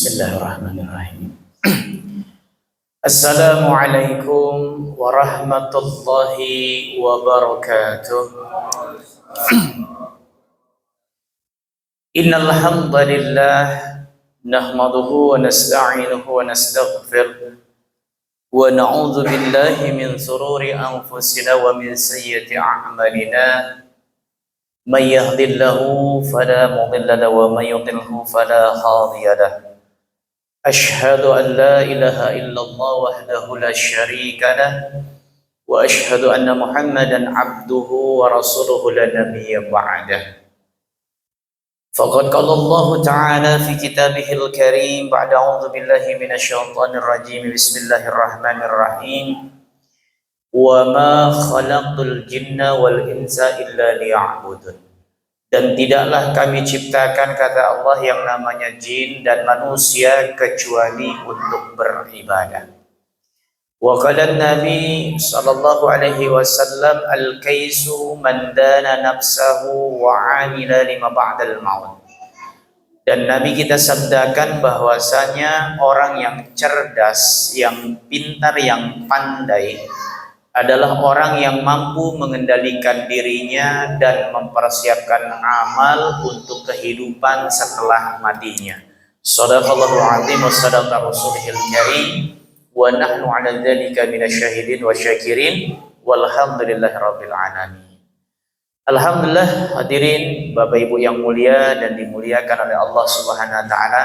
Bismillahirrahmanirrahim. Assalamualaikum warahmatullahi wabarakatuh. Innal hamdalillah nahmaduhu wa nasta'inuhu wa nastaghfiruh wa na'udzu billahi min shururi anfusina wa min sayyiati a'malina. May yahdihillahu fala mudilla lahu wa may yudlilhu fala hadiya lahu. Ashhadu an la ilaha illallah wahdahu la syarika lah wa ashhadu anna Muhammadan abduhu wa rasuluhu la nabiyya ba'dah. Faqad qala Allah ta'ala fi kitabihil karim ba'da a'udzu billahi minasyaitonir rajim. Bismillahirrahmanirrahim. Wa ma khalaqtul jinna wal insa illa liya'budun. Dan tidaklah kami ciptakan, kata Allah, yang namanya jin dan manusia kecuali untuk beribadah. Wa qala Nabi sallallahu alaihi wasallam, al-kaisu man dana nafsahu wa 'amila lima ba'dal maut. Dan Nabi kita sabdakan bahwasanya orang yang cerdas, yang pintar, yang pandai adalah orang yang mampu mengendalikan dirinya dan mempersiapkan amal untuk kehidupan setelah matinya. Shadaqallahu azim wa sadaqa rasulihil karim wa nahnu 'ala dzalika minasyahidin wa syakirin walhamdulillahi rabbil alamin. Alhamdulillah, hadirin Bapak Ibu yang mulia dan dimuliakan oleh Allah Subhanahu wa taala.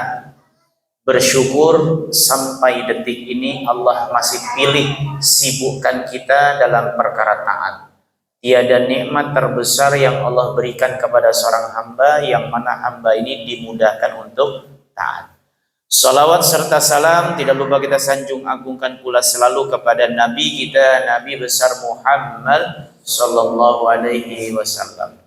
Bersyukur sampai detik ini Allah masih pilih sibukkan kita dalam perkara taat. Tiada nikmat terbesar yang Allah berikan kepada seorang hamba yang mana hamba ini dimudahkan untuk taat. Salawat serta salam tidak lupa kita sanjung agungkan pula selalu kepada Nabi kita, Nabi besar Muhammad sallallahu alaihi wasallam.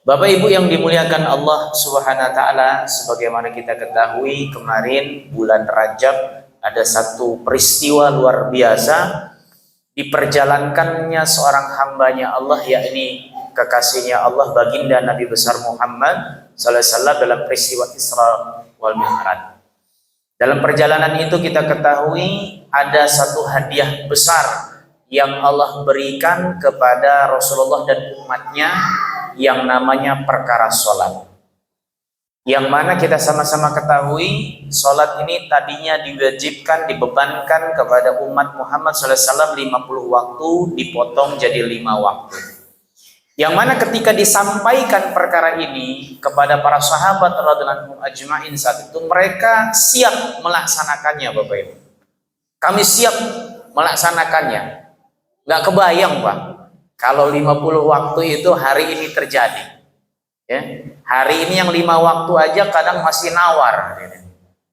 Bapak Ibu yang dimuliakan Allah Subhanahu wa taala, sebagaimana kita ketahui kemarin bulan Rajab ada satu peristiwa luar biasa diperjalankannya seorang hambanya Allah, yakni kekasihnya Allah baginda Nabi besar Muhammad sallallahu alaihi wasallam dalam peristiwa Isra wal Mi'raj. Dalam perjalanan itu kita ketahui ada satu hadiah besar yang Allah berikan kepada Rasulullah dan umatnya, yang namanya perkara sholat. Yang mana kita sama-sama ketahui sholat ini tadinya diwajibkan, dibebankan kepada umat Muhammad SAW 50 waktu, dipotong jadi 5 waktu. Yang mana ketika disampaikan perkara ini kepada para sahabat radhiyallahu ajma'in saat itu, mereka siap melaksanakannya. Bapak Ibu, kami siap melaksanakannya. Nggak kebayang Pak, kalau 50 waktu itu hari ini terjadi, ya. Hari ini yang 5 waktu aja kadang masih nawar,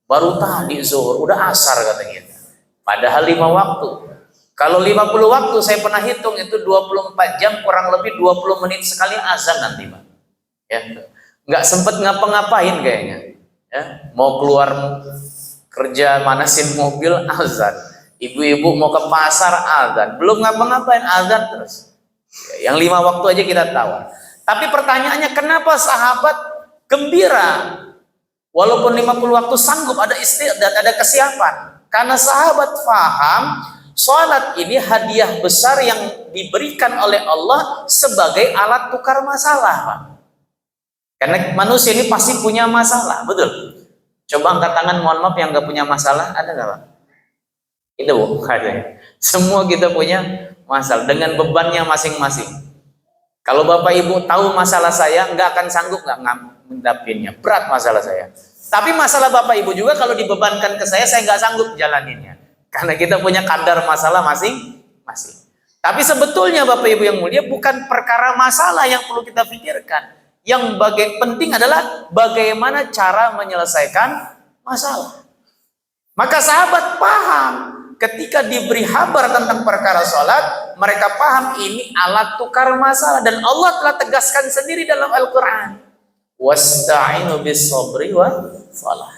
baru tadi zuhur udah asar kata kita. Padahal 5 waktu. Kalau 50 waktu saya pernah hitung itu 24 jam kurang lebih 20 menit sekali azan nanti Pak. Ya, nggak sempet ngapa-ngapain kayaknya. Ya, mau keluar kerja manasin mobil azan, ibu-ibu mau ke pasar azan, belum ngapa-ngapain azan terus. Yang 5 waktu aja kita tahu. Tapi pertanyaannya, kenapa sahabat gembira walaupun 50 waktu sanggup, ada istiadat, ada kesiapan? Karena sahabat paham sholat ini hadiah besar yang diberikan oleh Allah sebagai alat tukar masalah, Pak. Karena manusia ini pasti punya masalah, betul? Coba angkat tangan, mohon maaf, yang gak punya masalah, ada gak Pak? Itu ada. Semua kita punya masalah dengan bebannya masing-masing. Kalau Bapak Ibu tahu masalah saya, nggak akan sanggup nggak ngadapinnya. Berat masalah saya. Tapi masalah Bapak Ibu juga kalau dibebankan ke saya nggak sanggup jalaninnya. Karena kita punya kadar masalah masing-masing. Tapi sebetulnya Bapak Ibu yang mulia, bukan perkara masalah yang perlu kita pikirkan. Yang penting adalah bagaimana cara menyelesaikan masalah. Maka sahabat paham. Ketika diberi kabar tentang perkara sholat, mereka paham ini alat tukar masalah. Dan Allah telah tegaskan sendiri dalam Al-Quran, wasta'inu bis sabri wa salah.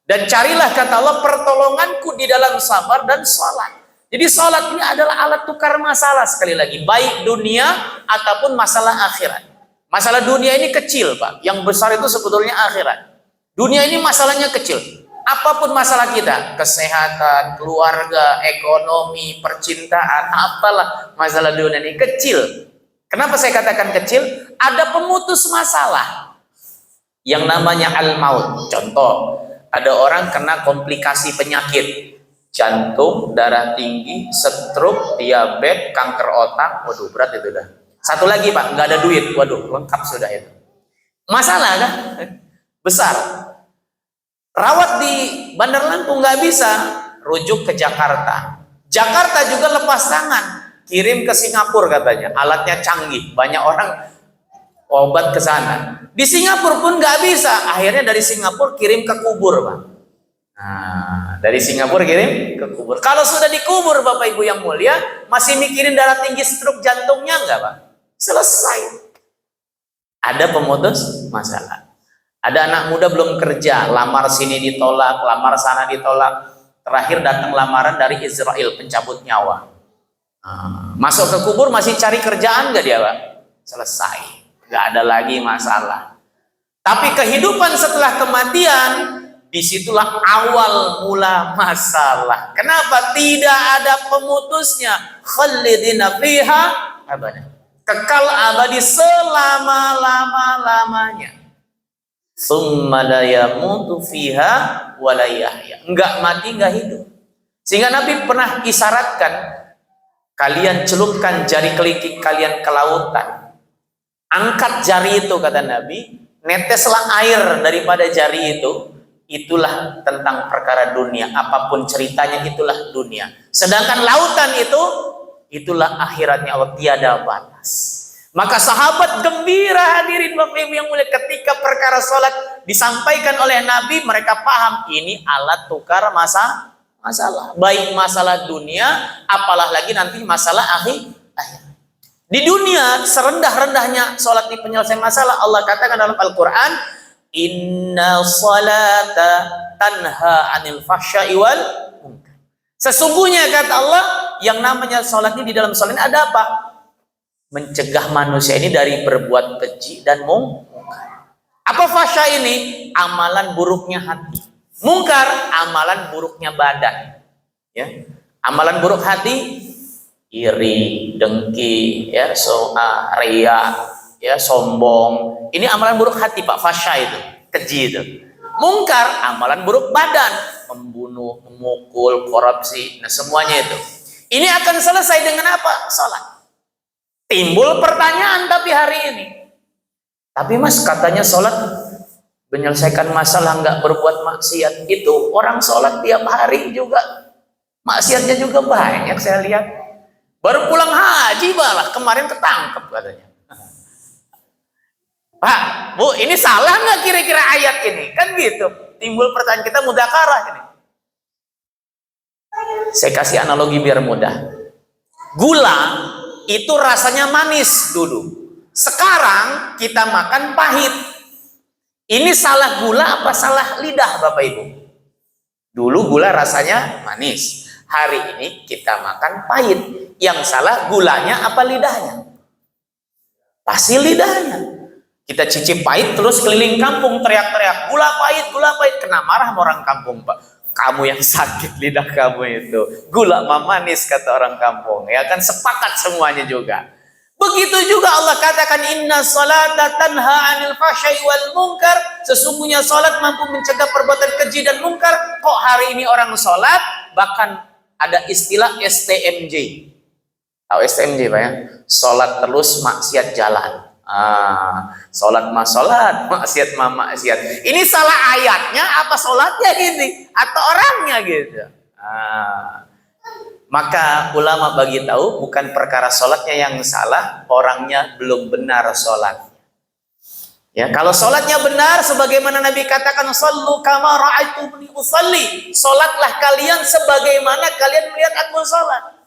Dan carilah, kata Allah, pertolonganku di dalam sabar dan sholat. Jadi sholat ini adalah alat tukar masalah, sekali lagi, baik dunia ataupun masalah akhirat. Masalah dunia ini kecil Pak, yang besar itu sebetulnya akhirat. Dunia ini masalahnya kecil. Apapun masalah kita, kesehatan, keluarga, ekonomi, percintaan, apalah masalah dunia ini kecil. Kenapa saya katakan kecil? Ada pemutus masalah yang namanya al-maut. Contoh, ada orang kena komplikasi penyakit, jantung, darah tinggi, stroke, diabetes, kanker otak. Waduh, berat itu dah. Satu lagi Pak, nggak ada duit. Waduh, lengkap sudah itu. Masalah kan? Besar. Rawat di Bandar Lampung nggak bisa, rujuk ke Jakarta. Jakarta juga lepas tangan, kirim ke Singapura katanya. Alatnya canggih, banyak orang obat ke sana. Di Singapura pun nggak bisa. Akhirnya dari Singapura kirim ke kubur, Pak. Nah, dari Singapura kirim ke kubur. Kalau sudah dikubur, Bapak Ibu yang mulia, masih mikirin darah tinggi, stroke, jantungnya nggak, Pak? Selesai. Ada pemutus masalah. Ada anak muda belum kerja, lamar sini ditolak, lamar sana ditolak. Terakhir datang lamaran dari Israel, pencabut nyawa. Masuk ke kubur masih cari kerjaan nggak dia, Pak? Selesai. Nggak ada lagi masalah. Tapi kehidupan setelah kematian, disitulah awal mula masalah. Kenapa? Tidak ada pemutusnya. Khalidina fiha abada. Kekal abadi selama-lama-lamanya. Tsumma la yamutu fiha wa la yahya. Enggak mati, enggak hidup. Sehingga Nabi pernah isyaratkan, kalian celupkan jari kelingking kalian ke lautan. Angkat jari itu, kata Nabi, neteslah air daripada jari itu. Itulah tentang perkara dunia. Apapun ceritanya, itulah dunia. Sedangkan lautan itu, itulah akhiratnya Allah, tiada batas. Maka sahabat gembira, hadirin Bapak Ibu yang mulia, ketika perkara sholat disampaikan oleh Nabi, mereka paham ini alat tukar masalah. Baik masalah dunia, apalah lagi nanti masalah akhir. Di dunia, serendah-rendahnya sholat di penyelesaian masalah, Allah katakan dalam Al-Quran, inna sholata tanha anil fahsya'i wal munkar. Sesungguhnya kata Allah, yang namanya sholat ini, di dalam sholat ini ada apa? Mencegah manusia ini dari berbuat keji dan mungkar. Apa fahsya ini? Amalan buruknya hati. Mungkar, amalan buruknya badan. Ya, amalan buruk hati, iri, dengki, ya, ria, ya, sombong. Ini amalan buruk hati, Pak. Fahsya itu, keji itu. Mungkar, amalan buruk badan, membunuh, memukul, korupsi. Nah, semuanya itu. Ini akan selesai dengan apa? Salat. Timbul pertanyaan tapi hari ini, tapi Mas katanya sholat menyelesaikan masalah, nggak berbuat maksiat. Itu orang sholat tiap hari juga maksiatnya juga banyak, saya lihat. Baru pulang haji malah kemarin ketangkep katanya. Pak, Bu, ini salah nggak kira-kira ayat ini? Kan gitu. Timbul pertanyaan, kita mudzakarah ini. Saya kasih analogi biar mudah. Gula itu rasanya manis dulu. Sekarang kita makan pahit. Ini salah gula apa salah lidah, Bapak Ibu? Dulu gula rasanya manis. Hari ini kita makan pahit. Yang salah gulanya apa lidahnya? Pasti lidahnya. Kita cicip pahit terus keliling kampung teriak-teriak, gula pahit, gula pahit. Kena marah sama orang kampung, Pak. Kamu yang sakit lidah kamu itu. Gula mah manis, kata orang kampung. Ya kan, sepakat semuanya juga. Begitu juga Allah katakan, inna salata tanha anil fahsya'i wal munkar. Sesungguhnya salat mampu mencegah perbuatan keji dan mungkar. Kok hari ini orang salat bahkan ada istilah STMJ. Tahu STMJ, Pak ya? Salat terus maksiat jalan. Sholat mah sholat, maksiat mah maksiat. Ini salah ayatnya apa sholatnya gini atau orangnya gitu. Maka ulama bagi tahu bukan perkara sholatnya yang salah, orangnya belum benar sholat. Ya, kalau sholatnya benar, sebagaimana Nabi katakan, "Shallu kama ra'aitumuni usalli." Sholatlah kalian sebagaimana kalian melihat aku sholat.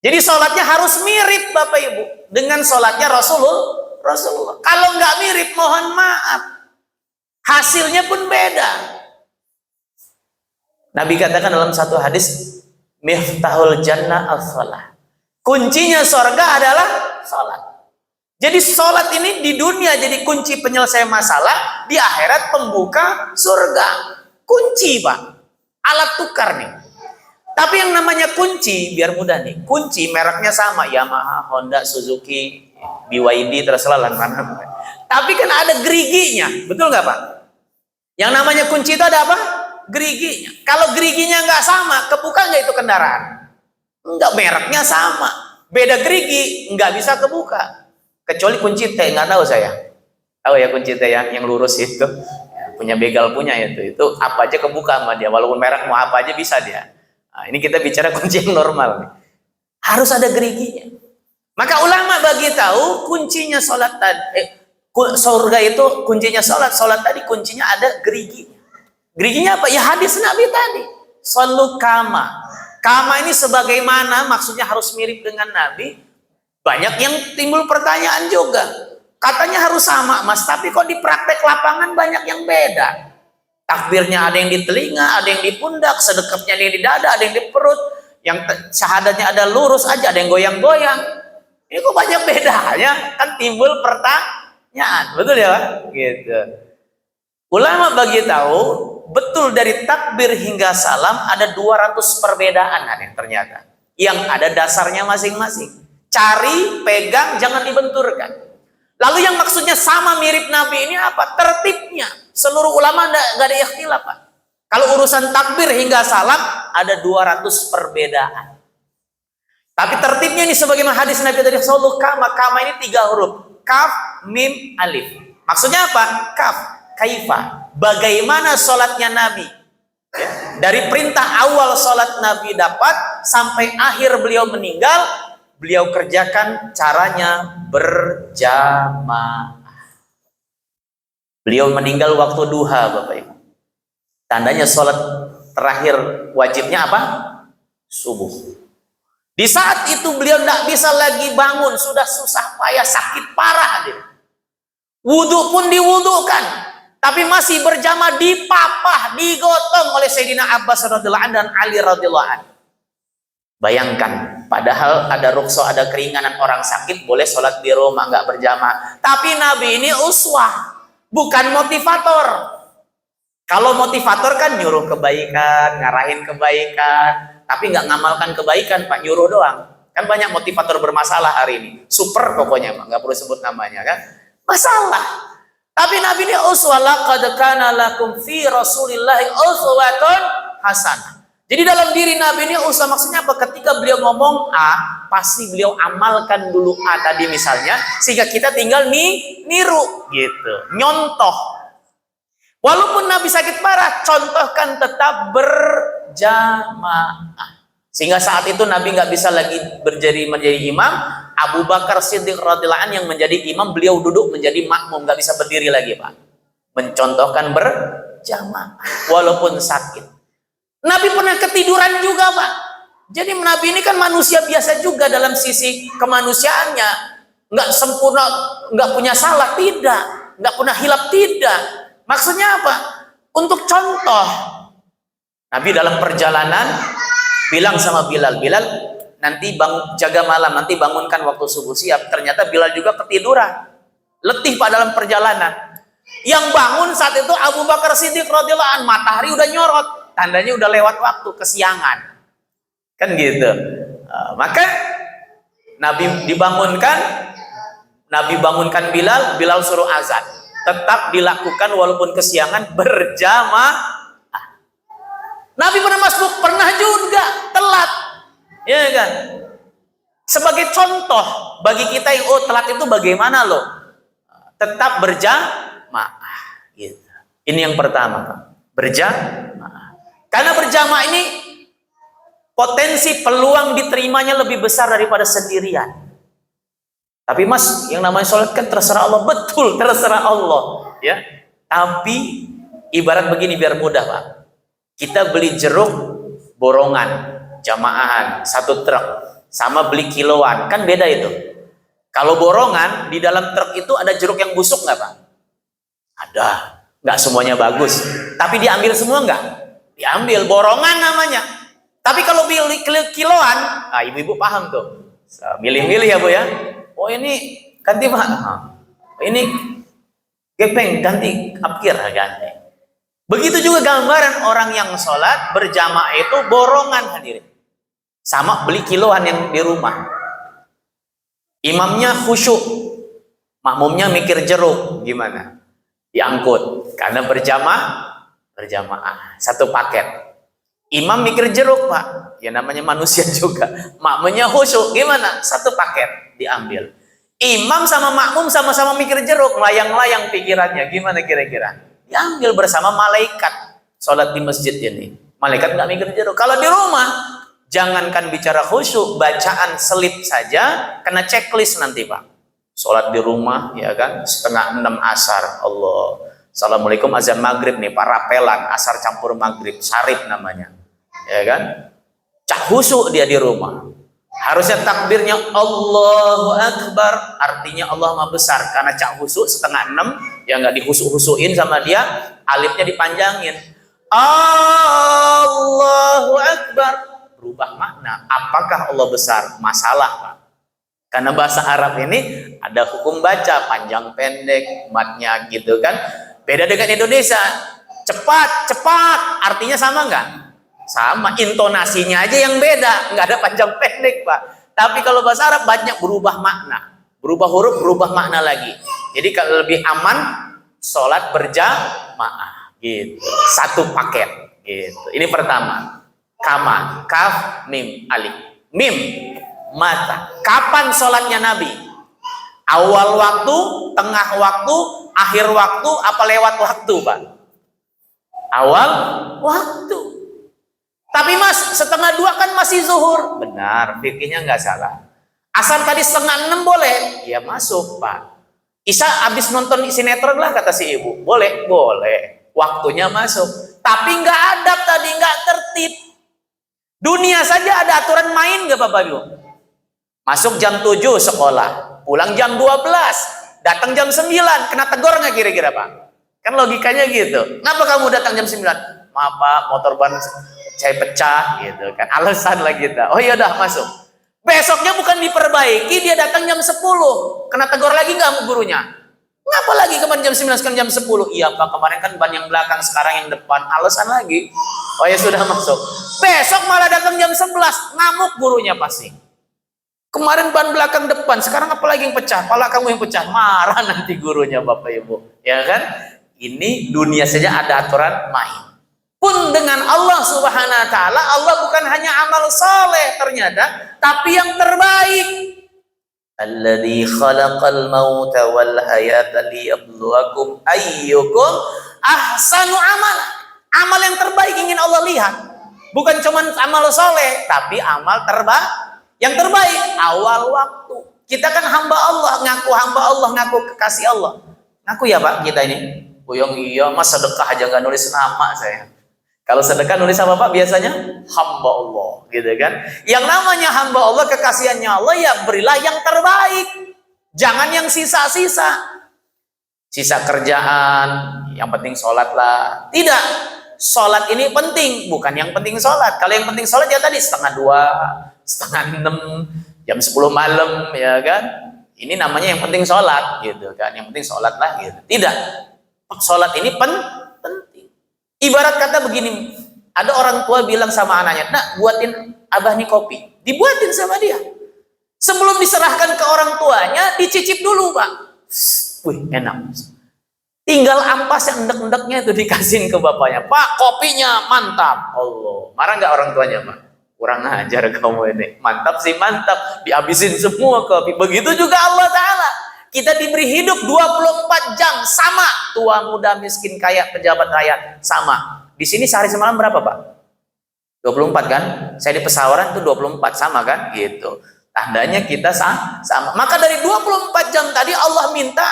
Jadi sholatnya harus mirip, Bapak Ibu, dengan sholatnya Rasulullah. Kalau nggak mirip, mohon maaf, hasilnya pun beda. Nabi katakan dalam satu hadis, miftahul jannah as-shalah. Kuncinya surga adalah sholat. Jadi sholat ini di dunia jadi kunci penyelesaian masalah, di akhirat pembuka surga. Kunci, Pak. Alat tukar nih. Tapi yang namanya kunci, biar mudah nih. Kunci mereknya sama, Yamaha, Honda, Suzuki, BYD, terserah lah mana. Tapi kan ada geriginya, betul nggak, Pak? Yang namanya kunci itu ada apa? Geriginya. Kalau geriginya nggak sama, kebuka nggak itu kendaraan? Nggak, mereknya sama. Beda gerigi, nggak bisa kebuka. Kecuali kunci T, nggak tahu saya. Tahu ya kunci T ya, yang lurus itu. Punya begal punya itu apa aja kebuka sama dia. Walaupun merek mau apa aja bisa dia. Nah, ini kita bicara kunci yang normal nih. Harus ada geriginya. Maka ulama bagi tahu kuncinya sholat tadi, surga itu kuncinya sholat tadi kuncinya ada geriginya. Geriginya apa? Ya hadis Nabi tadi. Shallu kama. Kama ini sebagaimana, maksudnya harus mirip dengan Nabi. Banyak yang timbul pertanyaan juga. Katanya harus sama, Mas, tapi kok di praktek lapangan banyak yang beda. Takbirnya ada yang di telinga, ada yang di pundak, sedekapnya ada yang di dada, ada yang di perut, yang syahadatnya ada lurus aja, ada yang goyang-goyang. Ini kok banyak bedanya? Kan timbul pertanyaan, betul ya, Pak? Gitu. Ulama bagi tahu, betul dari takbir hingga salam ada 200 perbedaan ternyata. Yang ada dasarnya masing-masing. Cari, pegang, jangan dibenturkan. Lalu yang maksudnya sama mirip Nabi ini apa? Tertibnya. Seluruh ulama nggak ada ikhtilaf, Pak. Kalau urusan takbir hingga salam ada 200 perbedaan. Tapi tertibnya ini sebagaimana hadis Nabi tadi, shallu kama. Kama ini 3 huruf. Kaf, mim, alif. Maksudnya apa? Kaf, kaifa. Bagaimana sholatnya Nabi? Ya. Dari perintah awal sholat Nabi dapat sampai akhir beliau meninggal, beliau kerjakan caranya berjamaah. Beliau meninggal waktu duha, Bapak Ibu. Tandanya sholat terakhir wajibnya apa? Subuh. Di saat itu beliau tidak bisa lagi bangun, sudah susah payah, sakit parah. Wudhu pun diwudhukan, tapi masih berjamaah, dipapah, digotong oleh Sayyidina Abbas radhiyallahu anhu dan Ali radhiyallahu anhu. Bayangkan, padahal ada rukhsah, ada keringanan orang sakit boleh sholat di rumah, nggak berjamaah. Tapi Nabi ini uswah, bukan motivator. Kalau motivator kan nyuruh kebaikan, ngarahin kebaikan, tapi nggak ngamalkan kebaikan, Pak, nyuruh doang. Kan banyak motivator bermasalah hari ini. Super pokoknya, Pak, nggak perlu sebut namanya kan. Masalah. Tapi Nabi ini uswah, laqad kana lakum fi Rasulillahi uswatun hasanah. Jadi dalam diri Nabi ini usah, maksudnya apa? Ketika beliau ngomong A, pasti beliau amalkan dulu A tadi misalnya, sehingga kita tinggal niru gitu, nyontoh. Walaupun Nabi sakit parah, contohkan tetap berjamaah. Sehingga saat itu Nabi nggak bisa lagi menjadi imam, Abu Bakar Siddiq radhiyallahu anhu yang menjadi imam, beliau duduk menjadi makmum, nggak bisa berdiri lagi, Pak. Mencontohkan berjamaah walaupun sakit. Nabi pernah ketiduran juga, Pak. Jadi Nabi ini kan manusia biasa juga dalam sisi kemanusiaannya. Nggak sempurna, nggak punya salah, tidak. Nggak pernah hilaf, tidak. Maksudnya apa? Untuk contoh. Nabi dalam perjalanan bilang sama Bilal, Bilal nanti jaga malam, nanti bangunkan waktu subuh siap. Ternyata Bilal juga ketiduran. Letih Pak dalam perjalanan. Yang bangun saat itu Abu Bakar Siddiq radhiyallahu anhu, matahari udah nyorot. Tandanya udah lewat waktu, kesiangan. Kan gitu. Maka Nabi bangunkan Bilal, Bilal suruh azan. Tetap dilakukan walaupun kesiangan, berjamaah. Nabi pernah masbuk, pernah juga telat. Ya kan? Sebagai contoh bagi kita yang telat itu bagaimana loh? Tetap berjamaah gitu. Ini yang pertama, Pak. Berjamaah. Karena berjamaah ini potensi peluang diterimanya lebih besar daripada sendirian. Tapi Mas, yang namanya sholat kan terserah Allah. Betul, terserah Allah. Ya. Tapi ibarat begini biar mudah, Pak. Kita beli jeruk borongan, jamaahan, 1 truk. Sama beli kiloan, kan beda itu. Kalau borongan, di dalam truk itu ada jeruk yang busuk nggak, Pak? Ada. Nggak semuanya bagus. Tapi diambil semua nggak? Diambil, borongan namanya. Tapi kalau beli kiloan, ibu-ibu paham tuh. Milih-milih ya, Bu ya. Oh ini ganti, Pak. Ini gepeng, ganti apkir, ganti. Begitu juga gambaran orang yang sholat berjamaah itu borongan hadirin. Sama beli kiloan yang di rumah. Imamnya khusyuk, makmumnya mikir jeruk, gimana? Diangkut, karena berjamaah, satu paket. Imam mikir jeruk, Pak, ya namanya manusia juga. Makmumnya khusyuk, gimana? Satu paket, diambil. Imam sama makmum sama-sama mikir jeruk, melayang-layang pikirannya, gimana kira-kira? Diambil bersama malaikat. Sholat di masjid ini, malaikat nggak mikir jeruk. Kalau di rumah, jangankan bicara khusyuk, bacaan selip saja kena checklist nanti, Pak. Sholat di rumah, ya kan, 5:30 asar, Allah. Assalamualaikum azan maghrib nih, Pak, rapelan, asar campur maghrib, sarip namanya, ya kan. Cak khusyuk dia di rumah. Harusnya takbirnya Allahu Akbar, artinya Allah Maha Besar. Karena cak khusyuk 5:30, ya nggak dihusuk-husukin sama dia, alifnya dipanjangin. Allahu Akbar. Berubah makna. Apakah Allah besar? Masalah, Pak. Karena bahasa Arab ini ada hukum baca panjang pendek, matnya gitu kan. Beda dengan Indonesia. Cepat, artinya sama nggak? Sama, intonasinya aja yang beda, nggak ada panjang pendek, Pak. Tapi kalau bahasa Arab banyak berubah makna, berubah huruf, berubah makna lagi. Jadi kalau lebih aman, sholat berjamaah, gitu. Satu paket, gitu. Ini pertama. Kama, kaf, mim, alif. Mim, mata. Kapan sholatnya Nabi? Awal waktu, tengah waktu, akhir waktu, apa lewat waktu, Pak? Awal waktu. Tapi Mas, 1:30 kan masih zuhur. Benar, fikihnya nggak salah. Asar tadi 5:30 boleh? Ya masuk, Pak. Isya habis nonton sinetron lah, kata si ibu. Boleh? Boleh. Waktunya masuk. Tapi nggak adab tadi, nggak tertib. Dunia saja ada aturan main nggak Bapak Ibu? Masuk jam 7 sekolah, pulang jam 12, datang jam 9, kena tegur nggak kira-kira, Pak? Kan logikanya gitu. Kenapa kamu datang jam 9? Maaf Pak, motor ban saya pecah gitu kan. Alasan lah kita. Oh iya dah masuk. Besoknya bukan diperbaiki, dia datang jam 10. Kena tegur lagi nggak gurunya? Kenapa lagi kemarin jam 9 sekarang jam 10? Iya Pak, kemarin kan ban yang belakang, sekarang yang depan. Alasan lagi. Oh ya sudah masuk. Besok malah datang jam 11, ngamuk gurunya pasti. Kemarin ban belakang depan, sekarang apalagi yang pecah? Pala kamu yang pecah, marah nanti gurunya Bapak Ibu. Ya kan? Ini dunia saja ada aturan main. Pun dengan Allah Subhanahu wa taala, Allah bukan hanya amal soleh ternyata, tapi yang terbaik. Alladzi khalaqal mauta wal hayata liyabluwakum ayyukum ahsanu amala. Amal yang terbaik ingin Allah lihat. Bukan cuma amal soleh, tapi amal terbaik. Yang terbaik awal waktu. Kita kan hamba Allah, ngaku kekasih Allah. Ngaku ya Pak kita ini. Boyong iya, mas sedekah aja nggak nulis nama saya. Kalau sedekah nulis apa Pak biasanya? Hamba Allah, gitu kan? Yang namanya hamba Allah, kekasihannya Allah, ya berilah yang terbaik. Jangan yang sisa-sisa. Sisa kerjaan, yang penting sholat lah. Tidak. Sholat ini penting, bukan yang penting sholat. Kalau yang penting sholat ya tadi 1:30, 5:30, jam 10 malam, ya kan? Ini namanya yang penting sholat, gitu kan? Yang penting sholat lah, gitu. Tidak. Sholat ini penting. Ibarat kata begini, ada orang tua bilang sama anaknya, nak buatin abah nih kopi. Dibuatin sama dia. Sebelum diserahkan ke orang tuanya, dicicip dulu Pak. Wih enak. Tinggal ampas yang endek-endeknya itu dikasihin ke bapaknya. Pak kopinya mantap. Allah. Marah nggak orang tuanya Pak? Kurang ajar kamu ini. Mantap sih mantap. Dihabisin semua kopi. Begitu juga Allah Ta'ala. Kita diberi hidup 24 jam sama, tua muda miskin kaya pejabat rakyat sama. Di sini sehari semalam berapa Pak? 24 kan? Saya di pesawaran itu 24 sama kan? Gitu. Tandanya kita sama. Maka dari 24 jam tadi Allah minta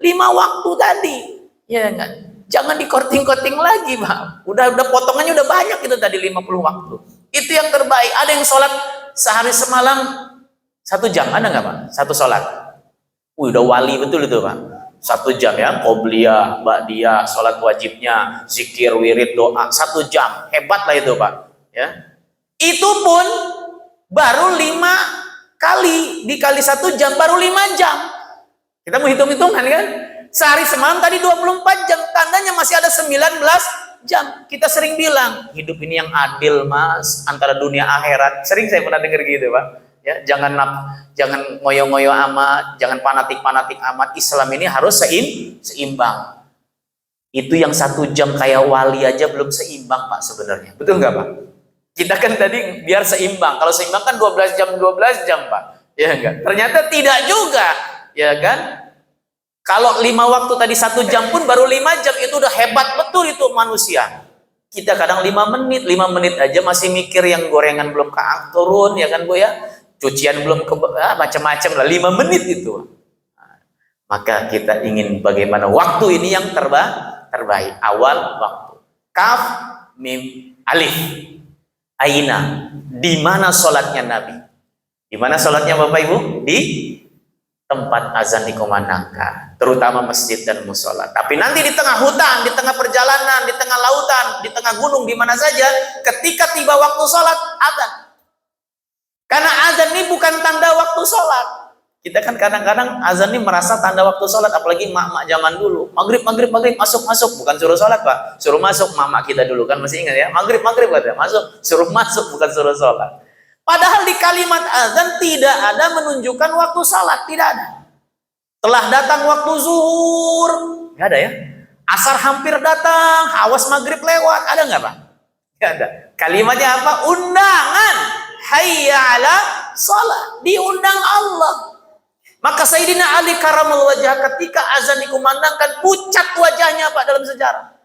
5 waktu tadi. Ya enggak? Jangan dikorting-korting lagi Pak. Udah potongannya udah banyak itu tadi 50 waktu. Itu yang terbaik. Ada yang sholat sehari semalam 1 jam, ada nggak Pak? Satu sholat. Udah wali betul itu Pak. 1 jam ya, qobliyah, ba'diyah, sholat wajibnya, zikir, wirid, doa, 1 jam. Hebat lah itu Pak. Ya. Itu pun baru 5 kali, dikali 1 jam, baru 5 jam. Kita mau hitung-hitungan kan? Sehari semalam tadi 24 jam, tandanya masih ada 19 jam. Kita sering bilang, hidup ini yang adil mas, antara dunia akhirat. Sering saya pernah dengar gitu Pak. Ya, jangan ngoyo-ngoyo amat, jangan fanatik-fanatik amat. Islam ini harus seimbang. Itu yang 1 jam kayak wali aja belum seimbang Pak sebenarnya. Betul nggak Pak? Kita kan tadi biar seimbang. Kalau seimbang kan 12 jam Pak. Ya enggak? Ternyata tidak juga. Ya kan? Kalau 5 waktu tadi 1 jam pun baru 5 jam itu udah hebat betul itu manusia. Kita kadang 5 menit aja masih mikir yang gorengan belum turun ya kan Bu ya. Cucian belum macam-macam lah 5 menit itu. Maka kita ingin bagaimana waktu ini yang terbaik. Awal waktu. Kaf mim alif. Aina. Di mana sholatnya Nabi? Di mana sholatnya Bapak Ibu? Di tempat azan dikumandangkan, terutama masjid dan musola. Tapi nanti di tengah hutan, di tengah perjalanan, di tengah lautan, di tengah gunung, di mana saja, ketika tiba waktu sholat, azan. Karena azan ini bukan tanda waktu sholat. Kita kan kadang-kadang azan ini merasa tanda waktu sholat, apalagi mak-mak zaman dulu. Maghrib, masuk, bukan suruh sholat Pak, suruh masuk. Mak-mak kita dulu kan masih ingat ya, maghrib katanya, masuk, suruh masuk, bukan suruh sholat. Padahal di kalimat azan tidak ada menunjukkan waktu salat, tidak ada. Telah datang waktu zuhur, nggak ada ya. Asar hampir datang, awas maghrib lewat, ada nggak Pak? Nggak ada. Kalimatnya apa? Undangan. Hayya ala salat. Diundang Allah. Maka Sayyidina Ali karamul wajah ketika azan dikumandangkan pucat wajahnya Pak dalam sejarah.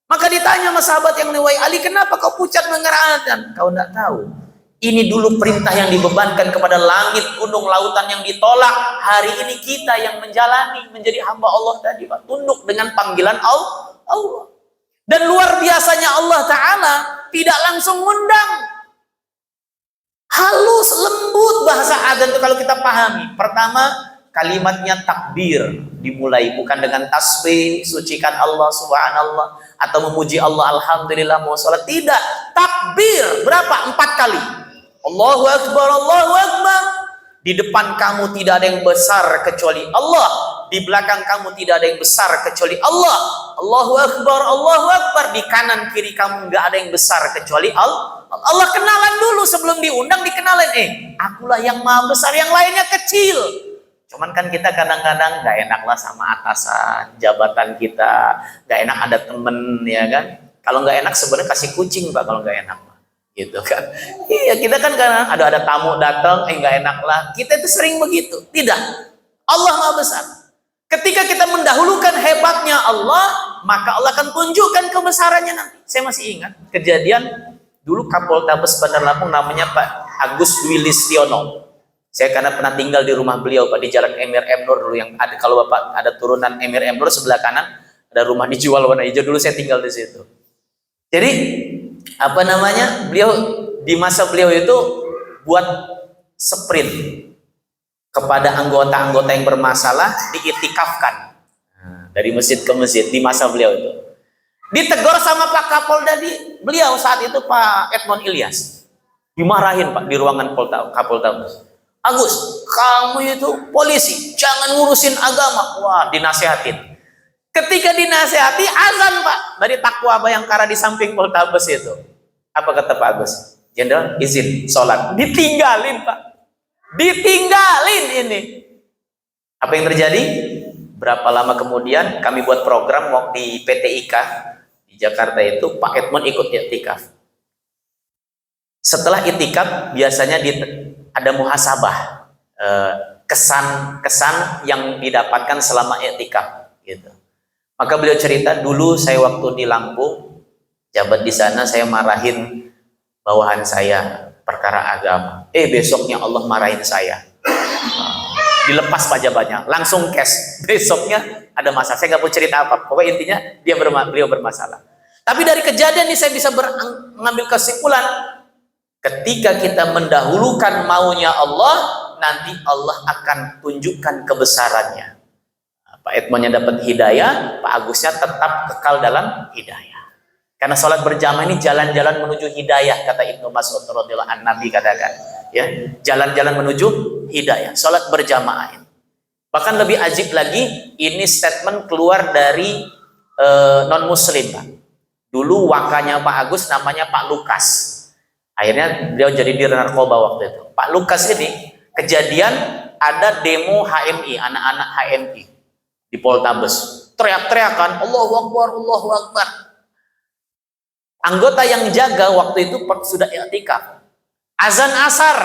Maka ditanya sama sahabat yang lewat, Ali kenapa kau pucat mendengar azan? Kau nggak tahu. Ini dulu perintah yang dibebankan kepada langit, gunung, lautan yang ditolak. Hari ini kita yang menjalani menjadi hamba Allah tadi Pak. Tunduk dengan panggilan Allah. Dan luar biasanya Allah Ta'ala tidak langsung ngundang. Halus, lembut bahasa azan itu kalau kita pahami. Pertama, kalimatnya takbir. Dimulai bukan dengan tasbih, sucikan Allah, subhanallah. Atau memuji Allah, alhamdulillah, mau sholat. Tidak, takbir. Berapa? 4 kali. Allahu Akbar, Allahu Akbar. Di depan kamu tidak ada yang besar kecuali Allah. Di belakang kamu tidak ada yang besar kecuali Allah. Allahu Akbar, Allahu Akbar. Di kanan kiri kamu nggak ada yang besar kecuali Allah. Allah kenalan dulu sebelum diundang, dikenalin. Akulah yang maha besar, yang lainnya kecil. Cuman kan kita kadang-kadang nggak enak lah sama atasan, jabatan kita. Nggak enak ada temen ya kan. Kalau nggak enak sebenarnya kasih kucing Pak kalau nggak enak. Gitu kan. Iya, kita kan karena ada tamu datang, nggak enak lah. Kita itu sering begitu. Tidak. Allah Maha Besar. Ketika kita mendahulukan hebatnya Allah, maka Allah akan tunjukkan kebesarannya nanti. Saya masih ingat kejadian dulu Kapoltabes Bandar Lampung namanya Pak Agus Dwi Listiono. Saya karena pernah tinggal di rumah beliau Pak di Jalan Emir M. Nur dulu yang ada, kalau Bapak ada turunan Emir M. Nur sebelah kanan ada rumah dijual warna hijau, dulu saya tinggal di situ. Jadi beliau di masa beliau itu buat sprint kepada anggota-anggota yang bermasalah, diitikafkan dari masjid ke masjid di masa beliau itu. Ditegur sama Pak Kapolda beliau saat itu Pak Edmond Ilyas. Dimarahin Pak di ruangan Kapoltabes. Agus, kamu itu polisi, jangan ngurusin agama. Wah, dinasehatin. Ketika dinasehati azan Pak dari Takwa Bayangkara di samping Poltabes itu. Apa kata Pak Agus? Jenderal izin sholat. Ditinggalin Pak. Ditinggalin ini. Apa yang terjadi? Berapa lama kemudian kami buat program di PT IKA di Jakarta itu Pak Edmond ikut i'tikaf. Setelah i'tikaf biasanya ada muhasabah, kesan yang didapatkan selama i'tikaf gitu. Maka beliau cerita, dulu saya waktu di Lampung jabat di sana, saya marahin bawahan saya perkara agama. Besoknya Allah marahin saya. Dilepas pajabatnya, langsung cash. Besoknya ada masalah. Saya nggak mau cerita apa. Pokoknya intinya beliau bermasalah. Tapi dari kejadian ini saya bisa mengambil kesimpulan, ketika kita mendahulukan maunya Allah, nanti Allah akan tunjukkan kebesarannya. Pak Edmondnya dapat hidayah, Pak Agusnya tetap kekal dalam hidayah. Karena sholat berjamaah ini jalan-jalan menuju hidayah, kata Ibnu Mas'ud radhiyallahu anhu, Nabi katakan, ya, jalan-jalan menuju hidayah. Sholat berjamaah ini. Bahkan lebih ajib lagi, ini statement keluar dari non-muslim, Pak. Dulu wakanya Pak Agus namanya Pak Lukas. Akhirnya beliau jadi dir narkoba waktu itu. Pak Lukas ini kejadian ada demo HMI, anak-anak HMI di Poltabes. Teriak-teriakan, Allahu Akbar, Allahu Akbar. Anggota yang jaga waktu itu sudah i'tikaf. Azan asar,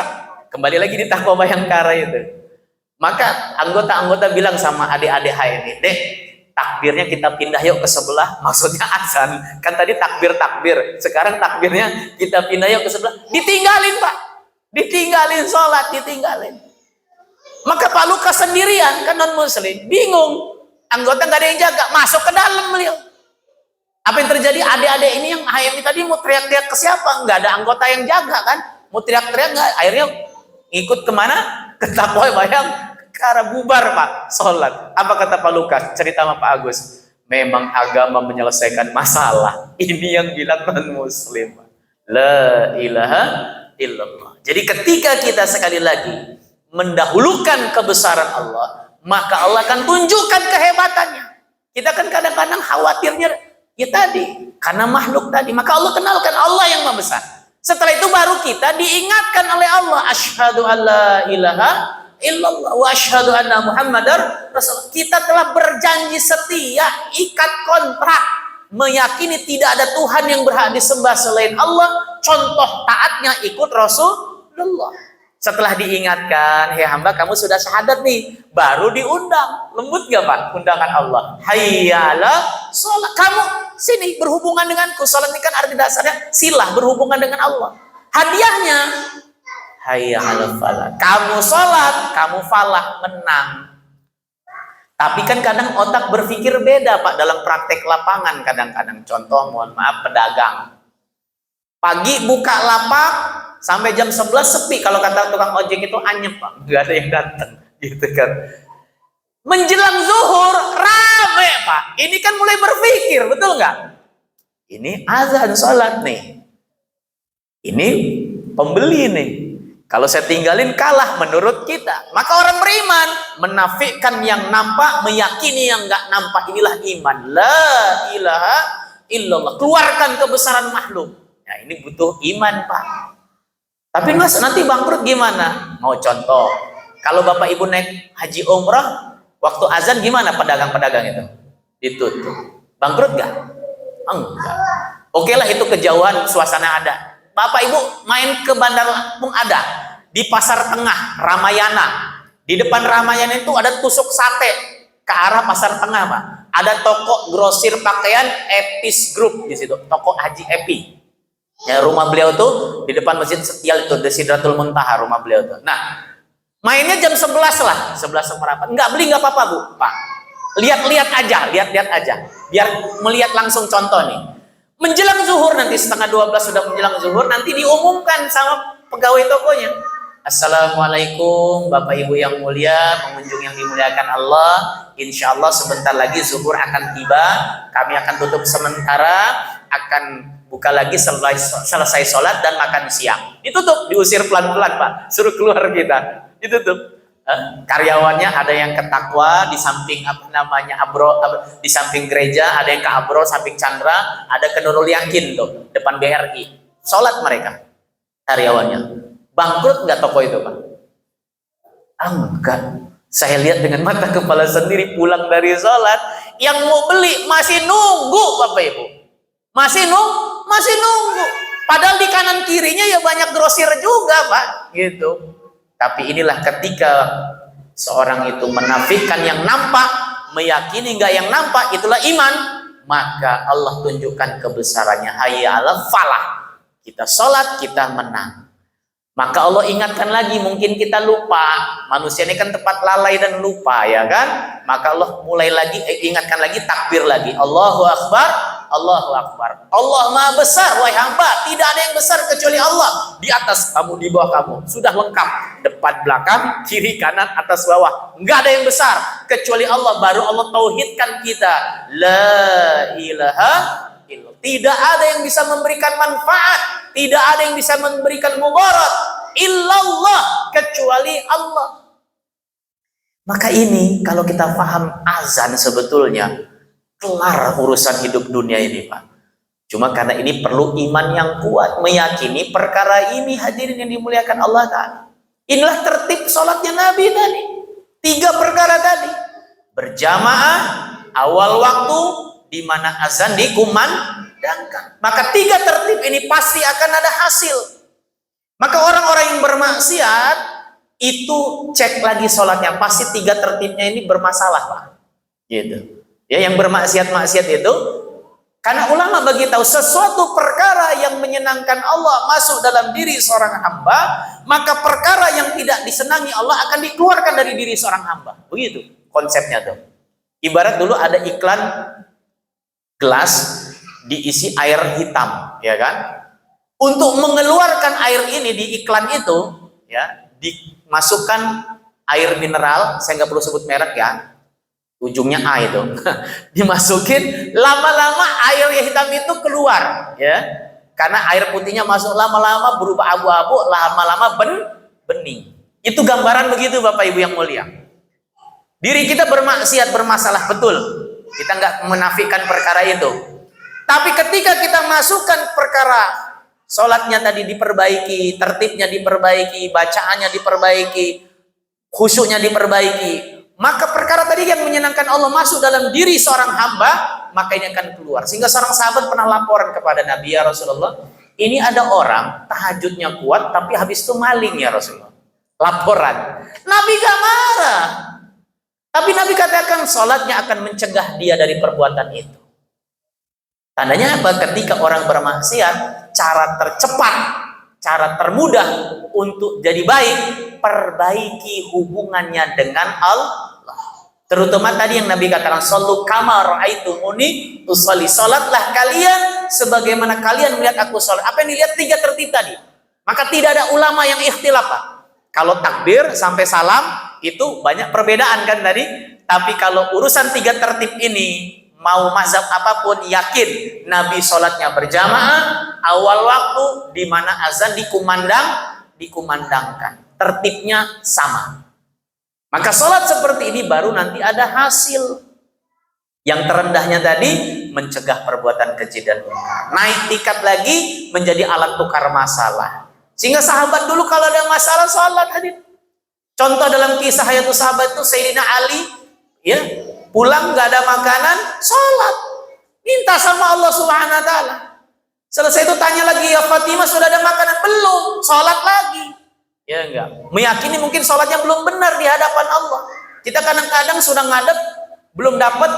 kembali lagi di Taqwa Bayangkara itu. Maka anggota-anggota bilang sama adik-adik HMI, Dek, takbirnya kita pindah yuk ke sebelah, maksudnya azan. Kan tadi takbir, sekarang takbirnya kita pindah yuk ke sebelah. Ditinggalin Pak, ditinggalin sholat, ditinggalin. Maka Pak Lukas sendirian, kan non muslim, bingung. Anggota nggak ada yang jaga, masuk ke dalam beliau. Apa yang terjadi? Adik-adik ini yang HMI tadi mau teriak-teriak ke siapa? Nggak ada anggota yang jaga kan? Mau teriak-teriak nggak? Akhirnya ikut kemana? Ke Taqwa Bayangkara, bubar Pak, sholat. Apa kata Pak Lukas? Cerita sama Pak Agus. Memang agama menyelesaikan masalah. Ini yang bilang non muslim. La ilaha illallah. Jadi ketika kita sekali lagi mendahulukan kebesaran Allah, maka Allah akan tunjukkan kehebatannya. Kita kan kadang-kadang khawatirnya ya tadi, karena makhluk tadi, maka Allah kenalkan Allah yang maha besar. Setelah itu baru kita diingatkan oleh Allah, asyhadu alla ilaha illallah wa asyhadu anna muhammadar rasulullah. Kita telah berjanji setia, ikat kontrak, meyakini tidak ada Tuhan yang berhak disembah selain Allah. Contoh taatnya ikut Rasulullah. Setelah diingatkan, hei hamba kamu sudah syahadat nih, baru diundang. Lembut gak Pak undangan Allah? Hayya 'ala sholat. Kamu sini berhubungan denganku. Sholat ini kan arti dasarnya silah, berhubungan dengan Allah. Hadiahnya hayya 'ala falah. Kamu sholat, kamu falah, menang. Tapi kan kadang otak berpikir beda Pak dalam praktek lapangan kadang-kadang. Contoh mohon maaf pedagang. Pagi buka lapak sampai jam 11 sepi, kalau kata tukang ojek itu anyep Pak, nggak ada yang datang gitu kan. Menjelang zuhur rame Pak, ini kan mulai berpikir, betul nggak? Ini azan sholat nih, ini pembeli nih, kalau saya tinggalin kalah menurut kita. Maka orang beriman menafikan yang nampak, meyakini yang nggak nampak. Inilah iman. La ilaha illallah, keluarkan kebesaran makhluk. Nah ini butuh iman Pak. Tapi Mas nanti bangkrut gimana? Mau contoh, kalau Bapak Ibu naik haji umrah, waktu azan gimana pedagang-pedagang itu? Ditutup. Bangkrut gak? Enggak. Oke lah itu kejauhan, suasana ada. Bapak Ibu main ke Bandar Lampung ada. Di Pasar Tengah, Ramayana. Di depan Ramayana itu ada tusuk sate ke arah Pasar Tengah Pak. Ada toko grosir pakaian Epis Group di situ, toko Haji Epi. Ya, rumah beliau tuh di depan Masjid Setial itu, di Sidratul Muntaha rumah beliau tuh. Nah, mainnya jam 11 lah, 11 seperempat. Enggak beli nggak apa-apa Bu, Pak. Lihat-lihat aja, lihat-lihat aja. Biar melihat langsung contoh nih. Menjelang zuhur nanti setengah 12 sudah menjelang zuhur, nanti diumumkan sama pegawai tokonya. Assalamualaikum Bapak Ibu yang mulia, pengunjung yang dimuliakan Allah. Insya Allah sebentar lagi zuhur akan tiba. Kami akan tutup sementara, akan buka lagi selesai sholat dan makan siang. Ditutup, diusir pelan-pelan Pak, suruh keluar kita. Ditutup. Karyawannya ada yang ke Taqwa di samping apa namanya Abro, di samping gereja, ada yang ke Abro samping Chandra, ada ke Nurul Yakin tuh depan BRI. Sholat mereka karyawannya. Bangkrut nggak toko itu Pak? Enggak. Saya lihat dengan mata kepala sendiri pulang dari sholat, yang mau beli masih nunggu Bapak Ibu. Masih nunggu. Padahal di kanan kirinya ya banyak grosir juga Pak, gitu. Tapi inilah ketika seorang itu menafikan yang nampak, meyakini nggak yang nampak, itulah iman. Maka Allah tunjukkan kebesarannya. Hayya 'alal falah. Kita sholat, kita menang. Maka Allah ingatkan lagi, mungkin kita lupa. Manusia ini kan tepat lalai dan lupa, ya kan? Maka Allah mulai lagi, ingatkan lagi, takbir lagi. Allahu Akbar, Allahu Akbar. Allah Maha Besar, wahai hamba. Tidak ada yang besar kecuali Allah. Di atas kamu, di bawah kamu. Sudah lengkap. Depan, belakang, kiri, kanan, atas, bawah. Enggak ada yang besar kecuali Allah. Baru Allah tauhidkan kita. La ilaha illallah. Tidak ada yang bisa memberikan manfaat. Tidak ada yang bisa memberikan mudarat illallah, kecuali Allah. Maka ini kalau kita paham azan sebetulnya kelar urusan hidup dunia ini Pak. Cuma karena ini perlu iman yang kuat, meyakini perkara ini, hadirin yang dimuliakan Allah Ta'ala. Inilah tertib sholatnya Nabi tadi. 3 perkara tadi. Berjamaah, awal waktu, di mana azan dikumandangkan. Maka 3 tertib ini pasti akan ada hasil. Maka orang-orang yang bermaksiat, itu cek lagi sholatnya. Pasti 3 tertibnya ini bermasalah, Pak. Gitu. Ya, yang bermaksiat-maksiat itu, karena ulama bagi tahu sesuatu perkara yang menyenangkan Allah masuk dalam diri seorang hamba, maka perkara yang tidak disenangi Allah akan dikeluarkan dari diri seorang hamba. Begitu konsepnya tuh. Ibarat dulu ada iklan gelas diisi air hitam, ya kan? Untuk mengeluarkan air ini di iklan itu, ya, dimasukkan air mineral, saya nggak perlu sebut merek ya. Ujungnya A itu dimasukin, lama-lama air yang hitam itu keluar, ya, karena air putihnya masuk, lama-lama berubah abu-abu, lama-lama bening. Itu gambaran begitu Bapak Ibu yang mulia. Diri kita bermaksiat, bermasalah, betul, kita nggak menafikan perkara itu. Tapi ketika kita masukkan perkara sholatnya tadi diperbaiki, tertibnya diperbaiki, bacaannya diperbaiki, khusyuknya diperbaiki, maka perkara tadi yang menyenangkan Allah masuk dalam diri seorang hamba, maka ini akan keluar. Sehingga seorang sahabat pernah laporan kepada Nabi, ya Rasulullah, ini ada orang tahajudnya kuat tapi habis itu maling ya Rasulullah. Laporan. Nabi gak marah, tapi Nabi katakan sholatnya akan mencegah dia dari perbuatan itu. Tandanya apa? Ketika orang bermaksiat, cara tercepat, cara termudah untuk jadi baik, perbaiki hubungannya dengan Allah. Terutama tadi yang Nabi katakan, sallu kama ra'aitumuni usolli, salatlah kalian sebagaimana kalian melihat aku salat. Apa yang dilihat? 3 tertib tadi. Maka tidak ada ulama yang ikhtilaf, Pak. Kalau takbir sampai salam itu banyak perbedaan kan tadi. Tapi kalau urusan 3 tertib ini, mau mazhab apapun, yakin Nabi sholatnya berjamaah, awal waktu, di mana azan dikumandangkan, tertibnya sama. Maka sholat seperti ini baru nanti ada hasil. Yang terendahnya tadi mencegah perbuatan keji dan munkar, naik tingkat lagi menjadi alat tukar masalah. Sehingga sahabat dulu kalau ada masalah sholat, hadir. Contoh dalam kisah hayatus sahabat itu Sayyidina Ali, ya, pulang nggak ada makanan, sholat, minta sama Allah Subhanahu Wa Taala. Selesai itu tanya lagi, ya Fatimah sudah ada makanan? Belum, sholat lagi. Ya enggak, meyakini mungkin sholatnya belum benar di hadapan Allah. Kita kadang-kadang sudah ngadep, belum dapat,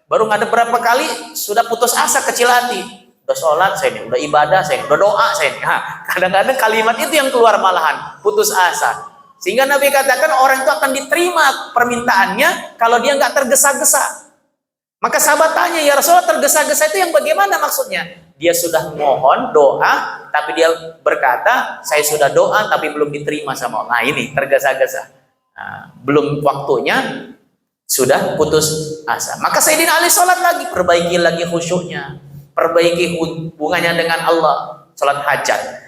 baru ngadep berapa kali, sudah putus asa, kecil hati. Udah sholat saya ini, udah ibadah saya ini, udah doa saya ini. Kadang-kadang kalimat itu yang keluar malahan, putus asa. Sehingga Nabi katakan orang itu akan diterima permintaannya kalau dia nggak tergesa-gesa. Maka sahabat tanya, ya Rasulullah, tergesa-gesa itu yang bagaimana maksudnya? Dia sudah mohon doa, tapi dia berkata, saya sudah doa tapi belum diterima sama Allah. Nah ini tergesa-gesa, belum waktunya, sudah putus asa. Maka Sayyidina Ali sholat lagi, perbaiki lagi khusyuknya, perbaiki hubungannya dengan Allah, sholat hajat.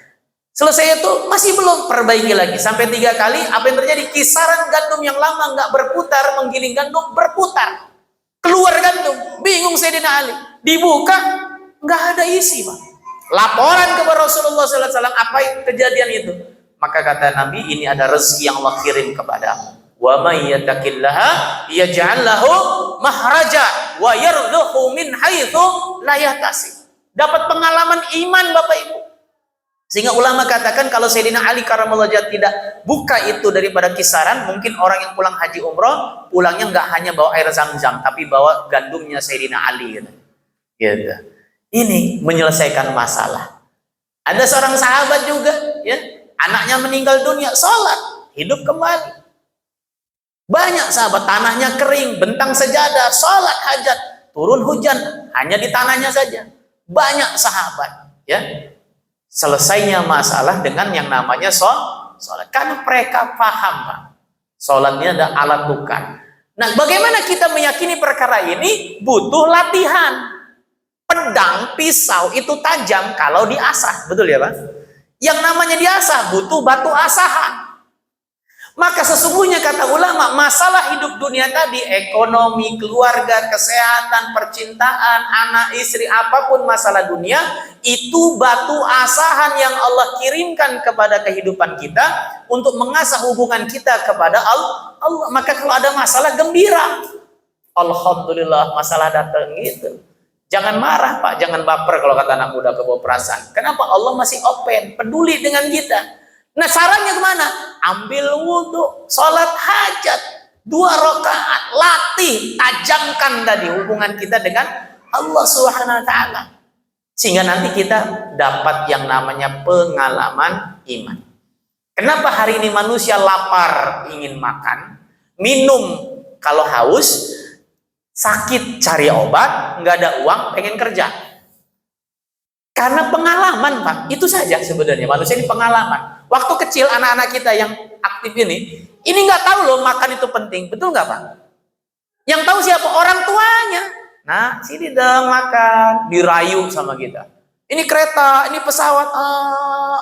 Selesai itu masih belum, perbaiki lagi sampai 3 kali. Apa yang terjadi? Kisaran gandum yang lama nggak berputar, menggiling gandum berputar, keluar gandum. Bingung Sayyidina Ali, dibuka nggak ada isi, Pak. Laporan kepada Rasulullah SAW, apa kejadian itu? Maka kata Nabi, ini ada rezeki yang Allah kirim kepadamu. Wa may yattaqillaha yaj'al lahu mahraja wa yarzuqhu min haitsu la yahtasib. Dapat pengalaman iman Bapak Ibu. Sehingga ulama katakan kalau Sayyidina Ali karramallahu wajhahu tidak buka itu daripada kisaran, mungkin orang yang pulang haji umroh pulangnya nggak hanya bawa air zam-zam, tapi bawa gandumnya Sayyidina Ali gitu. Gitu. Ini menyelesaikan masalah. Ada seorang sahabat juga, ya, anaknya meninggal dunia, sholat, hidup kembali. Banyak sahabat, tanahnya kering, bentang sejadah, sholat hajat, turun hujan, hanya di tanahnya saja. Banyak sahabat, ya. Selesainya masalah dengan yang namanya sholat. Karena mereka paham, Pak, sholatnya ada alat tukar. Nah, bagaimana kita meyakini perkara ini? Butuh latihan. Pedang, pisau itu tajam kalau diasah, betul ya Pak? Yang namanya diasah butuh batu asahan. Maka sesungguhnya kata ulama, masalah hidup dunia tadi, ekonomi, keluarga, kesehatan, percintaan, anak, istri, apapun masalah dunia, itu batu asahan yang Allah kirimkan kepada kehidupan kita untuk mengasah hubungan kita kepada Allah. Maka kalau ada masalah, gembira. Alhamdulillah, masalah datang gitu. Jangan marah Pak, jangan baper kalau kata anak muda kebawa perasaan. Kenapa? Allah masih open, peduli dengan kita. Nah sarannya kemana? Ambil wudhu, sholat hajat, 2 rakaat, latih, tajamkan tadi hubungan kita dengan Allah Subhanahu Wa Taala, sehingga nanti kita dapat yang namanya pengalaman iman. Kenapa hari ini manusia lapar ingin makan, minum kalau haus, sakit cari obat, nggak ada uang pengen kerja? Karena pengalaman Pak, itu saja sebenarnya manusia ini pengalaman. Waktu kecil anak-anak kita yang aktif ini nggak tahu loh makan itu penting, betul nggak Pak? Yang tahu siapa? Orang tuanya. Nah, sini dong makan, dirayu sama kita. Ini kereta, ini pesawat,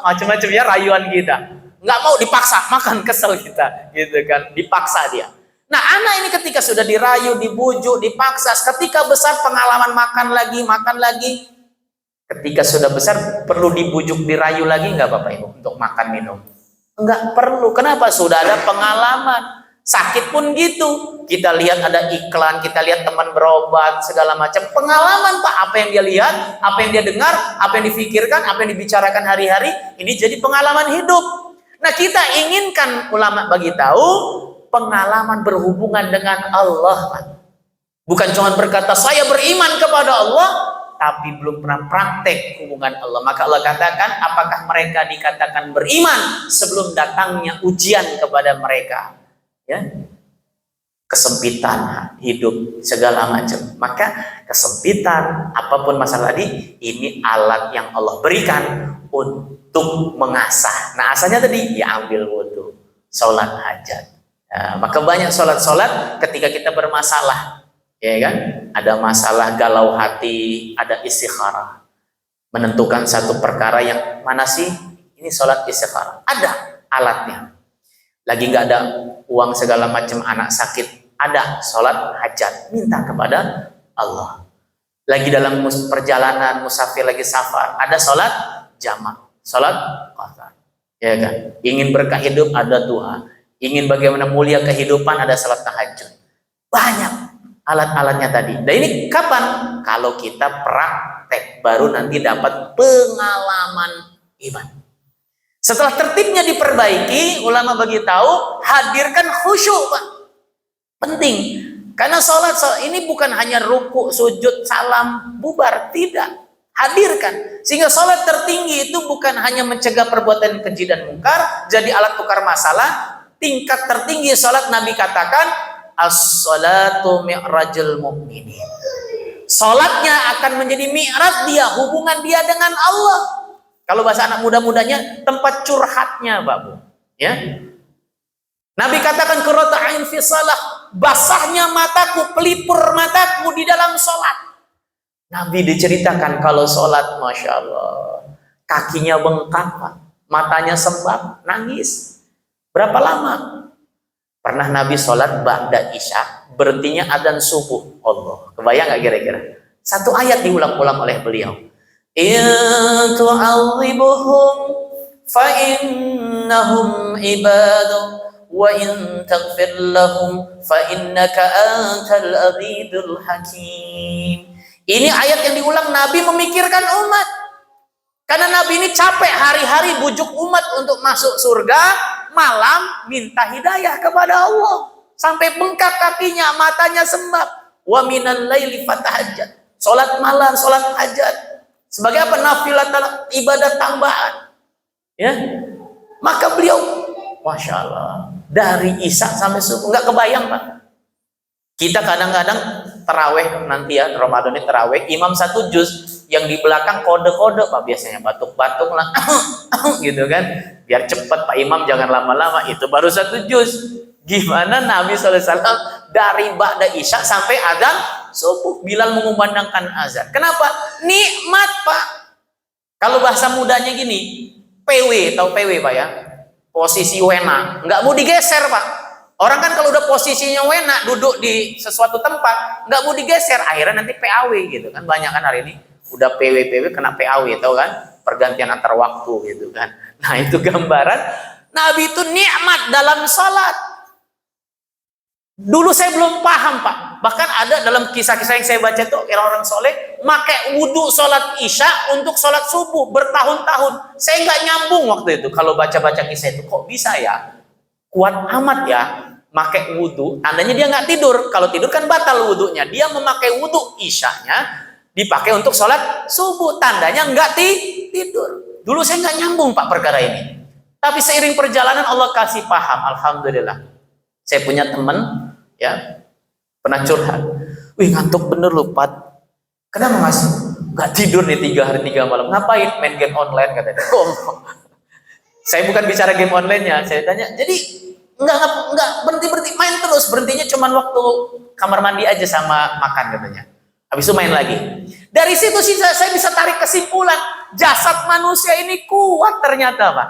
macam-macam ya rayuan kita. Nggak mau dipaksa, makan kesel kita, gitu kan? Dipaksa dia. Nah, anak ini ketika sudah dirayu, dibujuk, dipaksa, ketika besar pengalaman makan lagi. Ketika sudah besar perlu dibujuk, dirayu lagi nggak Bapak Ibu untuk makan minum? Nggak perlu. Kenapa? Sudah ada pengalaman. Sakit pun gitu. Kita lihat ada iklan, kita lihat teman berobat, segala macam. Pengalaman Pak, apa yang dia lihat, apa yang dia dengar, apa yang difikirkan, apa yang dibicarakan hari-hari, ini jadi pengalaman hidup. Nah kita inginkan, ulama bagi tahu, pengalaman berhubungan dengan Allah Pak. Bukan cuma berkata saya beriman kepada Allah, tapi belum pernah praktek hubungan Allah. Maka Allah katakan, apakah mereka dikatakan beriman sebelum datangnya ujian kepada mereka? Ya, kesempitan hidup segala macam. Maka kesempitan apapun masalah tadi, ini alat yang Allah berikan untuk mengasah. Nah asanya tadi ya ambil wudhu, sholat hajat. Nah, maka banyak sholat ketika kita bermasalah. Ya kan? Ada masalah galau hati, ada istikharah. Menentukan satu perkara yang mana sih? Ini sholat istikharah. Ada alatnya. Lagi nggak ada uang segala macam, anak sakit, ada sholat hajat. Minta kepada Allah. Lagi dalam perjalanan, musafir lagi safar, ada sholat jamak, sholat qadar. Ya kan? Ingin berkah hidup, ada duha. Ingin bagaimana mulia kehidupan, ada sholat tahajud. Banyak alat-alatnya tadi. Dan ini kapan? Kalau kita praktek, baru nanti dapat pengalaman iman. Setelah tertibnya diperbaiki, ulama bagi tahu, hadirkan khusyuk Pak. Penting. Karena sholat ini bukan hanya ruku, sujud, salam, bubar. Tidak. Hadirkan. Sehingga sholat tertinggi itu bukan hanya mencegah perbuatan keji dan mungkar, jadi alat tukar masalah. Tingkat tertinggi sholat Nabi katakan, as-salatu mi'rajul mu'minin. Salatnya akan menjadi mi'raj dia, hubungan dia dengan Allah. Kalau bahasa anak muda-mudanya, tempat curhatnya, Bapak. Ya. Nabi katakan qurratu ain fi shalah, basahnya mataku, pelipur mataku di dalam salat. Nabi diceritakan kalau salat, Masya Allah, kakinya bengkak, Pak. Matanya sembab, nangis. Berapa lama? Pernah Nabi sholat ba'da isya, berhentinya adzan subuh. Allah, kebayang gak kira-kira? Satu ayat diulang-ulang oleh beliau. In tu'adzibuhum fa innahum ibadu wa in taghfir lahum fa innaka antal azizul hakim. Ini ayat yang diulang, Nabi memikirkan umat. Karena Nabi ini capek hari-hari bujuk umat untuk masuk surga, malam minta hidayah kepada Allah. Sampai bengkak kakinya, matanya sembab. Wa minal laili fatahajjat. Salat malam, salat hajat. Sebagai apa? Nafilah, ibadah tambahan. Ya. Maka beliau, Masya Allah, dari isya sampai subuh, nggak kebayang Pak. Kita kadang-kadang terawih nanti ya, Ramadan ini terawih, imam 1 juz, yang di belakang kode-kode Pak, biasanya batuk-batuk lah, gitu kan, biar cepat Pak Imam, jangan lama-lama, itu baru 1 juz. Gimana Nabi SAW dari ba'da isya sampai adzan subuh, Bilal mengumandangkan azan. Kenapa? Nikmat Pak. Kalau bahasa mudanya gini, PW, tahu PW Pak ya? posisi wena, nggak mau digeser Pak. Orang kan kalau udah posisinya wena, duduk di sesuatu tempat, nggak mau digeser, akhirnya nanti PAW gitu kan. Banyak kan hari ini udah PW kena PAW, tahu kan? Pergantian antar waktu gitu kan. Nah itu gambaran Nabi itu nikmat dalam salat. Dulu saya belum paham Pak. Bahkan ada dalam kisah-kisah yang saya baca itu orang-orang soleh pakai wudhu sholat isya untuk sholat subuh bertahun-tahun. Saya nggak nyambung waktu itu kalau baca-baca kisah itu. Kok bisa ya? Kuat amat ya. Pakai wudhu, tandanya dia nggak tidur. Kalau tidur kan batal wudhunya. Dia memakai wudhu isyanya dipakai untuk sholat subuh. Tandanya nggak tidur. Dulu saya nggak nyambung Pak perkara ini. Tapi seiring perjalanan Allah kasih paham. Alhamdulillah. Saya punya teman ya pernah curhat, wih ngantuk bener loh Pat. Kenapa Mas? Nggak tidur nih 3 hari 3 malam. Ngapain? Main game online katanya. Saya bukan bicara game online-nya. Saya tanya, jadi nggak berhenti main terus. Berhentinya cuman waktu kamar mandi aja sama makan katanya. Habis itu main lagi. Dari situ sih saya bisa tarik kesimpulan, jasad manusia ini kuat ternyata Pak.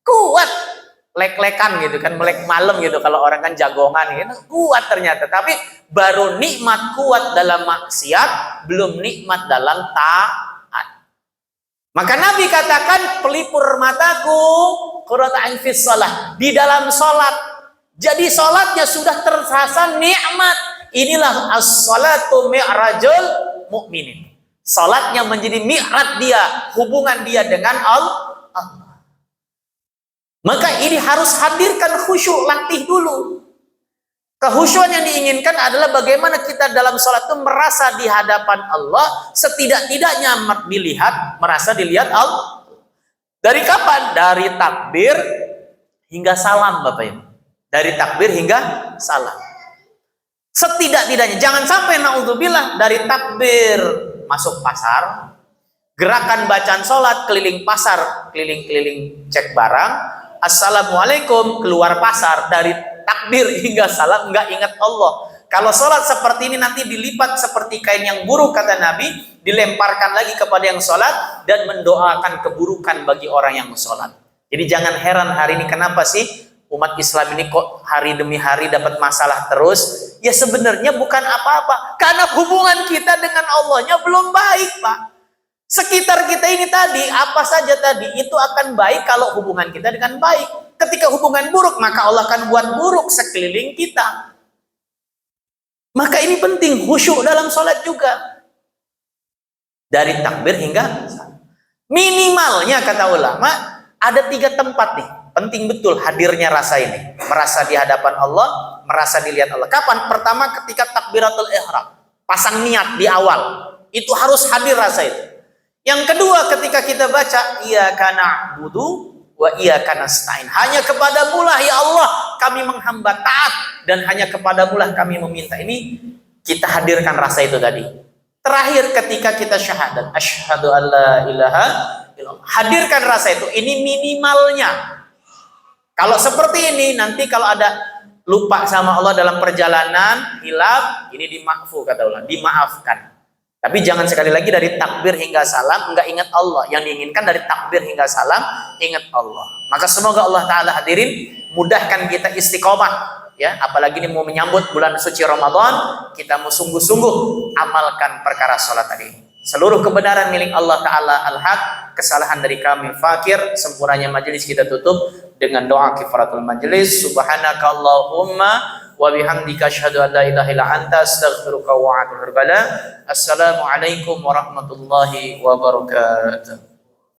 Kuat. Lek-lekan gitu kan, melek malam gitu kalau orang kan jagongan gitu, kuat ternyata. Tapi baru nikmat kuat dalam maksiat, belum nikmat dalam taat. Maka Nabi katakan, pelipur mataku qurratu ain fis shalah, di dalam salat. Jadi salatnya sudah terasa nikmat. Inilah as-salatu mi'rajul mukminin. Salatnya menjadi mi'raj dia, hubungan dia dengan Allah. Maka ini harus hadirkan khusyuk, latih dulu. Kehusyuan yang diinginkan adalah bagaimana kita dalam sholat itu merasa di hadapan Allah, setidak-tidaknya merasa dilihat Allah. Dari kapan? Dari takbir hingga salam Bapak Ibu. Dari takbir hingga salam. Setidak-tidaknya, jangan sampai naudzubillah dari takbir masuk pasar, gerakan bacaan sholat keliling pasar, keliling-keliling cek barang, assalamualaikum, keluar pasar, dari takbir hingga salam nggak ingat Allah. Kalau sholat seperti ini nanti dilipat seperti kain yang buruk kata Nabi, dilemparkan lagi kepada yang sholat dan mendoakan keburukan bagi orang yang sholat. Jadi jangan heran hari ini kenapa sih umat Islam ini kok hari demi hari dapat masalah terus. Ya sebenarnya bukan apa-apa, karena hubungan kita dengan Allahnya belum baik Pak. Sekitar kita ini tadi, apa saja tadi, itu akan baik kalau hubungan kita dengan baik. Ketika hubungan buruk, maka Allah akan buat buruk sekeliling kita. Maka ini penting, khusyuk dalam sholat juga. Dari takbir hingga minimalnya kata ulama, ada 3 tempat nih. Penting betul hadirnya rasa ini. Merasa di hadapan Allah, merasa dilihat Allah. Kapan? Pertama ketika takbiratul ihram. Pasang niat di awal. Itu harus hadir rasa itu. Yang kedua ketika kita baca iyyaka na'budu wa iyyaka nasta'in. Hanya kepadamu lah ya Allah kami menghamba taat dan hanya kepadamu lah kami meminta. Ini kita hadirkan rasa itu tadi. Terakhir ketika kita syahadat, asyhadu alla ilaha illallah. Hadirkan rasa itu. Ini minimalnya. Kalau seperti ini nanti kalau ada lupa sama Allah dalam perjalanan, hilaf, ini dimaafkan kata Allah, dimaafkan. Tapi jangan sekali lagi dari takbir hingga salam enggak ingat Allah. Yang diinginkan dari takbir hingga salam ingat Allah. Maka semoga Allah Ta'ala hadirin mudahkan kita istiqomah. Ya, apalagi ini mau menyambut bulan suci Ramadan, kita mau sungguh-sungguh amalkan perkara sholat tadi. Seluruh kebenaran milik Allah Ta'ala al-haq, kesalahan dari kami fakir. Sempurnanya majelis kita tutup dengan doa kifaratul majelis. Subhanaka Allahumma wa bihamdika asyhadu an la ilaha illa anta astaghfiruka wa atubu ilaik. Assalamualaikum warahmatullahi wabarakatuh.